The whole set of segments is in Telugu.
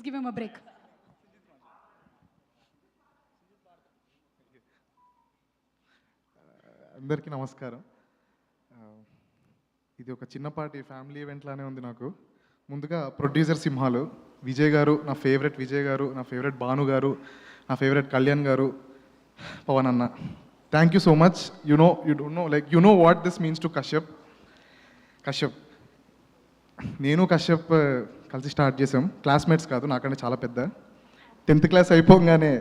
Let's give him a break. అందరికీ నమస్కారం. ఇది ఒక చిన్నపాటి ఫ్యామిలీ ఈవెంట్ లానే ఉంది నాకు. ముందుగా ప్రొడ్యూసర్ సింహాలు, విజయ్ గారు నా ఫేవరెట్, విజయ్ గారు నా ఫేవరెట్, భాను గారు నా ఫేవరెట్, కళ్యాణ్ గారు, పవన్ అన్న, thank you so much. You don't know like you know what this means to Kashyap. నేను కశ్యప్ కలిసి స్టార్ట్ చేసాం. క్లాస్మేట్స్ కాదు, నాకంటే చాలా పెద్ద. 10th క్లాస్ అయిపోగానే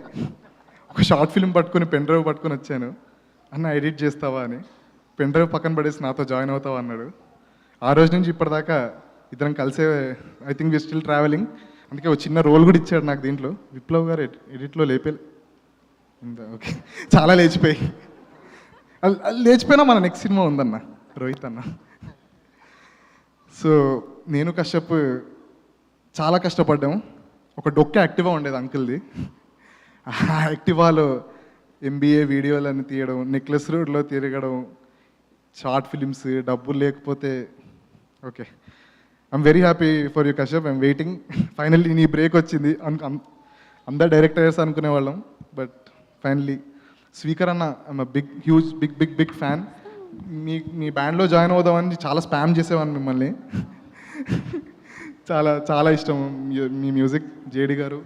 ఒక షార్ట్ ఫిల్మ్ పట్టుకొని పెన్ డ్రైవ్ పట్టుకొని వచ్చాను. అన్న ఎడిట్ చేస్తావా అని. పెన్ డ్రైవ్ పక్కన పడేసి నాతో జాయిన్ అవుతావా అన్నాడు. ఆ రోజు నుంచి ఇప్పటిదాకా ఇద్దరం కలిసే, I think we still travelling. అందుకే ఒక చిన్న రోల్ కూడా ఇచ్చాడు నాకు దీంట్లో. విప్లవ్ గారు ఎడిట్లో ఓకే, చాలా లేచిపోయి లేచిపోయినా మన నెక్స్ట్ సినిమా ఉందన్న, రోహిత్ అన్న. సో నేను కశ్యప్ చాలా కష్టపడ్డాము. ఒక డొక్క యాక్టివా ఉండేది అంకుల్ది. ఆ యాక్టివాలో MBA వీడియోలన్నీ తీయడం, నెక్లెస్ రోడ్లో తిరగడం, షార్ట్ ఫిలిమ్స్, డబ్బులు లేకపోతే. Okay, I'm very happy for you Kashyap. I'm waiting. Finally నీ బ్రేక్ వచ్చింది. అందరు డైరెక్టర్స్ అనుకునే వాళ్ళం, బట్ ఫైనల్లీ స్పీకర్ అన్న, ఐఎమ్ బిగ్ ఫ్యాన్. మీ బ్యాండ్లో జాయిన్ అవుదామని చాలా స్పామ్ చేసేవాడిని మిమ్మల్ని. చాలా చాలా ఇష్టం మీ మ్యూజిక్. JD గారు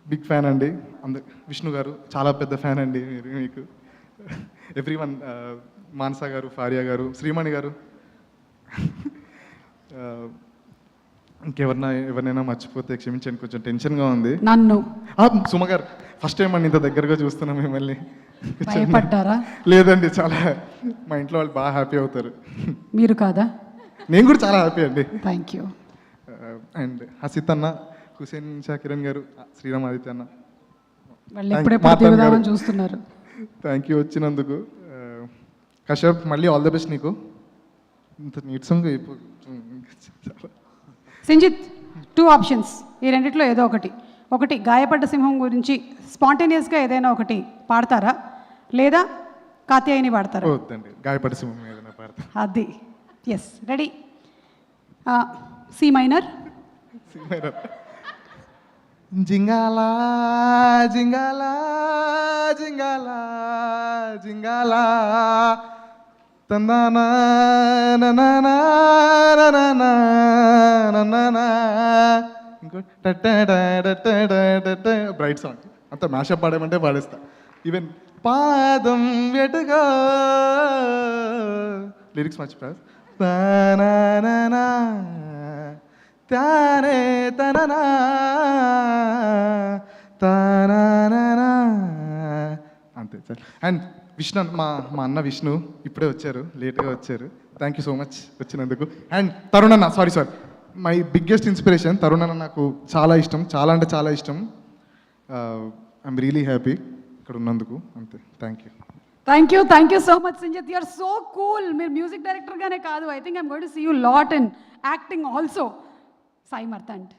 బిగ్ ఫ్యాన్ అండి. విష్ణు గారు చాలా పెద్ద ఫ్యాన్ అండి మీకు. ఎవ్రీవన్, మానస గారు, ఫారియా గారు, శ్రీమణి గారు, ఎవరినైనా మర్చిపోతే క్షమించండి, కొంచెం టెన్షన్గా ఉంది. నన్ను సుమ గారు, ఫస్ట్ టైం అండి ఇంత దగ్గరగా చూస్తున్నాం మిమ్మల్ని. భయపడ్డారా? లేదండి, చాలా మా ఇంట్లో వాళ్ళు బాగా హ్యాపీ అవుతారు. మీరు కాదా? నేను కూడా చాలా హ్యాపీ అండి. Thank you. అండ్ హసిత్ అన్న, హుసేన్ కిరణ్ గారు, శ్రీరామ్ ఆదిత్య అన్న, వాళ్ళు ఎప్పుడెప్పుడు చూస్తున్నారు. థ్యాంక్ యూ వచ్చినందుకు. కశ్యప్, మళ్ళీ ఆల్ ద బెస్ట్ నీకు. ఇంత నీట్ సాంగ్. సింజిత్, 2 ఆప్షన్స్, ఈ రెండిట్లో ఏదో ఒకటి గాయపడ్డ సింహం గురించి స్పాంటేనియస్గా ఏదైనా ఒకటి పాడతారా, లేదా కాత్యాయని పాడతారా? వద్దండి, గాయపడ్డ సింహం ఏదైనా పాడతా. అది ఎస్, రెడీ. C minor. జింగాలా జింగాలా జింగాలా జింగాలా తందానా ననానా ననానా ననానా. ఇంకో బ్రైట్ సాంగ్ అంతా మ్యాషప్ పాడేమంటే పాడేస్తా. ఈవెన్ పాదం వెటుగా లిరిక్స్ మర్చిపోయా. తానే తననా తానా అంతే సార్. అండ్ విష్ణు, మా అన్న విష్ణు ఇప్పుడే వచ్చారు, లేట్గా వచ్చారు. థ్యాంక్ యూ సో మచ్ వచ్చినందుకు. అండ్ తరుణ్ అన్న, sorry my biggest inspiration Tarun అన్న. నాకు చాలా ఇష్టం, చాలా అంటే చాలా ఇష్టం. ఐఎమ్ రియలీ హ్యాపీ ఇక్కడ ఉన్నందుకు. అంతే, thank you so much Sinjith. You're so cool. మీరు మ్యూజిక్ డైరెక్టర్గానే కాదు, I think I'm going to see you lot in acting also. Sai మర్తాండ్.